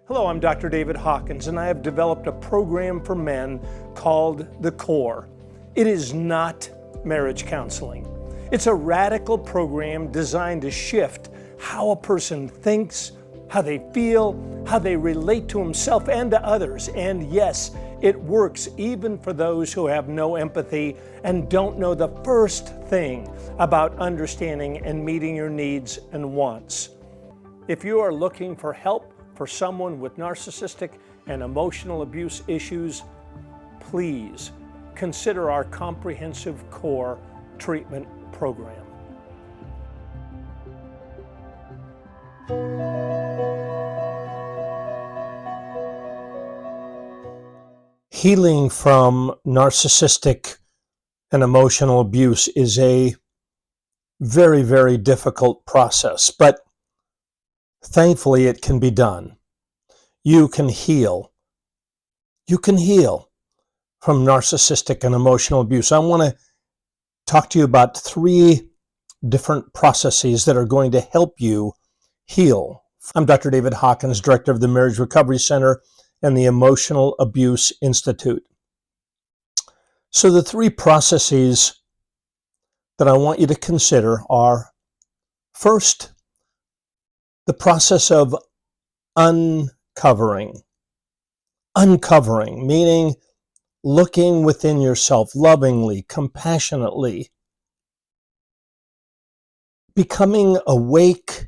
Hello, I'm Dr. David Hawkins, and I have developed a program for men called The Core. It is not marriage counseling. It's a radical program designed to shift how a person thinks, how they feel, how they relate to himself and to others. And yes, it works even for those who have no empathy and don't know the first thing about understanding and meeting your needs and wants. If you are looking for help for someone with narcissistic and emotional abuse issues, please consider our comprehensive core treatment program. Healing from narcissistic and emotional abuse is a very, very difficult process, but thankfully it can be done. You can heal. You can heal from narcissistic and emotional abuse. I want to talk to you about 3 different processes that are going to help you heal. I'm Dr. David Hawkins, Director of the Marriage Recovery Center and the Emotional Abuse Institute. So the 3 processes that I want you to consider are, first, the process of uncovering. Uncovering, meaning looking within yourself lovingly, compassionately, becoming awake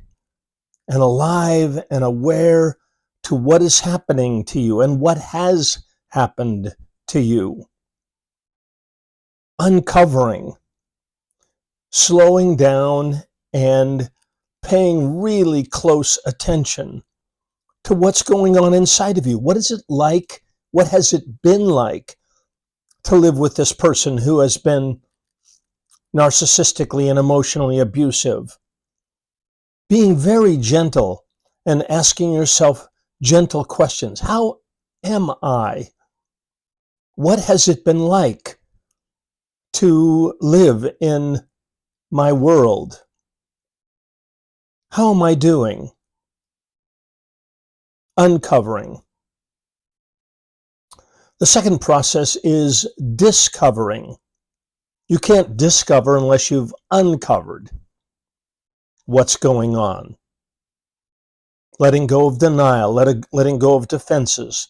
and alive and aware to what is happening to you and what has happened to you. Uncovering, slowing down and paying really close attention to what's going on inside of you. What is it like? What has it been like to live with this person who has been narcissistically and emotionally abusive? Being very gentle and asking yourself gentle questions. How am I? What has it been like to live in my world? How am I doing? Uncovering. The second process is discovering. You can't discover unless you've uncovered what's going on. Letting go of denial, letting go of defenses,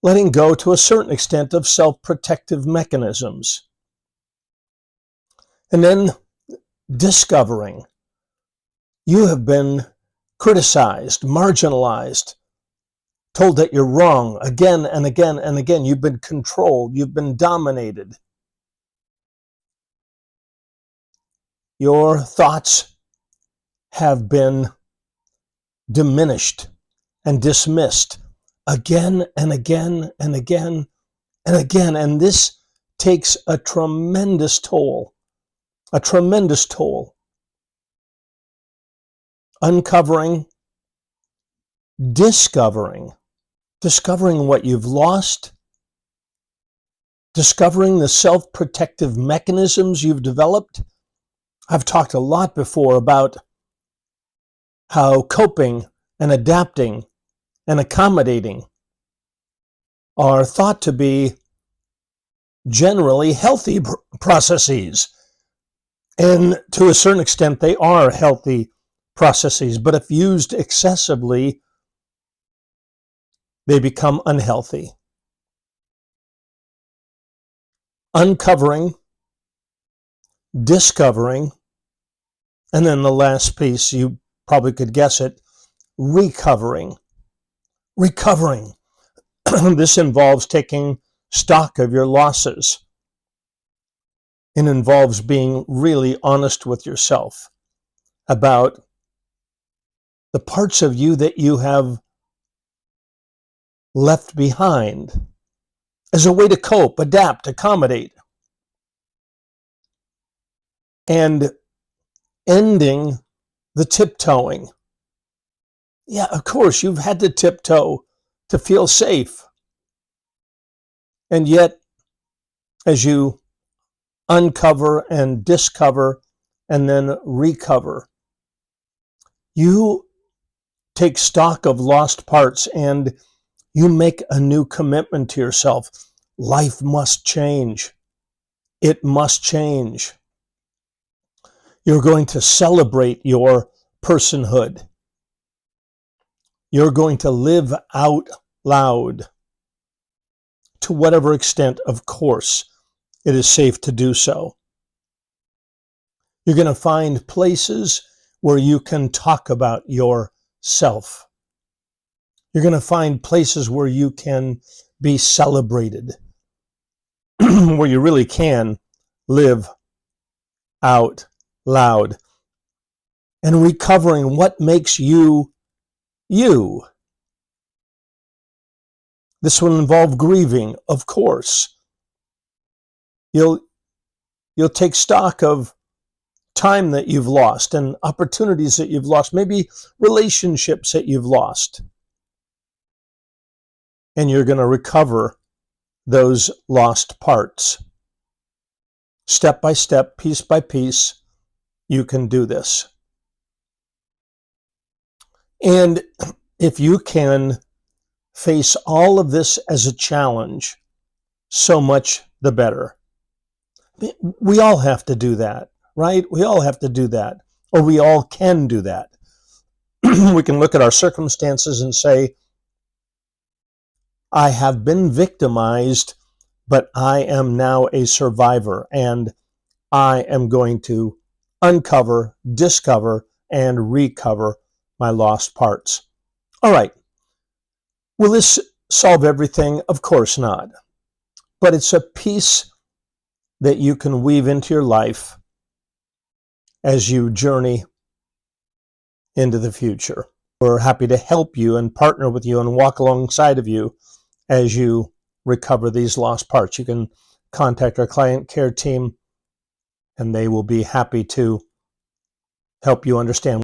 letting go to a certain extent of self-protective mechanisms. And then discovering. You have been criticized, marginalized, told that you're wrong again and again and again. You've been controlled. You've been dominated. Your thoughts have been diminished and dismissed again and again and again and again. And this takes a tremendous toll. A tremendous toll. Uncovering, discovering what you've lost, discovering the self-protective mechanisms you've developed. I've talked a lot before about how coping and adapting and accommodating are thought to be generally healthy processes. And to a certain extent, they are healthy processes, but if used excessively, they become unhealthy. Uncovering, discovering, and then the last piece, you probably could guess it, recovering. Recovering. This involves taking stock of your losses. It involves being really honest with yourself about the parts of you that you have left behind as a way to cope, adapt, accommodate, and ending the tiptoeing. Yeah, of course, you've had to tiptoe to feel safe. And yet, as you uncover and discover and then recover, you take stock of lost parts and you make a new commitment to yourself. Life must change. It must change. You're going to celebrate your personhood. You're going to live out loud. To whatever extent, of course, it is safe to do so. You're going to find places where you can talk about yourself. You're going to find places where you can be celebrated, where you really can live out loud, and recovering what makes you, you. This will involve grieving, of course. You'll take stock of time that you've lost and opportunities that you've lost, maybe relationships that you've lost. And you're going to recover those lost parts. Step by step, piece by piece, you can do this. And if you can face all of this as a challenge, so much the better. We all have to do that, right? We all have to do that, or we all can do that. We can look at our circumstances and say, I have been victimized, but I am now a survivor, and I am going to uncover, discover, and recover my lost parts. All right. Will this solve everything? Of course not. But it's a piece that you can weave into your life as you journey into the future. We're happy to help you and partner with you and walk alongside of you as you recover these lost parts. You can contact our client care team, and they will be happy to help you understand